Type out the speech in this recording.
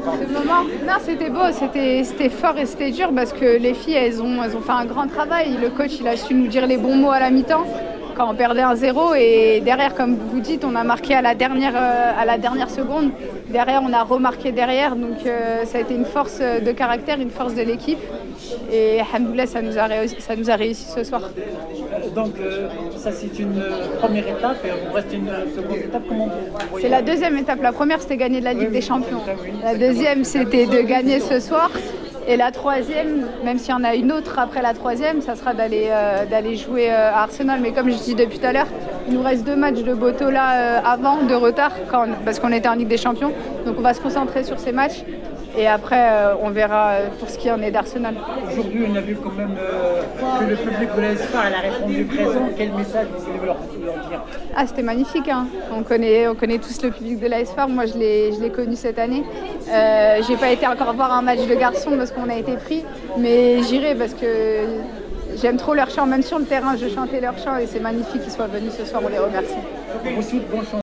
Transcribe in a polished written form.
Ce moment, non, c'était beau, c'était fort et c'était dur parce que les filles, elles ont fait un grand travail. Le coach, il a su nous dire les bons mots à la mi-temps quand on perdait 1-0 et derrière, comme vous dites, on a marqué à la dernière seconde. Derrière, on a remarqué derrière, donc ça a été une force de caractère, une force de l'équipe. Et alhamdoulilah, ça nous a réussi ce soir. Donc, ça, c'est une première étape et il vous reste une seconde étape. Comment vous voyez? C'est la deuxième étape. La première, c'était gagner de la Ligue des Champions. La deuxième, c'était de gagner ce soir. Et la troisième, même s'il y en a une autre après la troisième, ça sera d'aller jouer à Arsenal. Mais comme je dis depuis tout à l'heure, il nous reste 2 matchs de Botola avant, de retard, parce qu'on était en Ligue des Champions. Donc on va se concentrer sur ces matchs. Et après, on verra pour ce qui en est d'Arsenal. Aujourd'hui, on a vu quand même que le public de l'AS-FAR, elle a répondu présent. Quel message vous voulez leur dire? Ah, c'était magnifique, hein. On connaît tous le public de l'AS-FAR. Moi, je l'ai connu cette année. J'ai pas été encore voir un match de garçons parce qu'on a été pris, mais j'irai parce que j'aime trop leur chant. Même sur le terrain, je chantais leur chant et c'est magnifique qu'ils soient venus ce soir. On les remercie. Ensuite, bonne chance.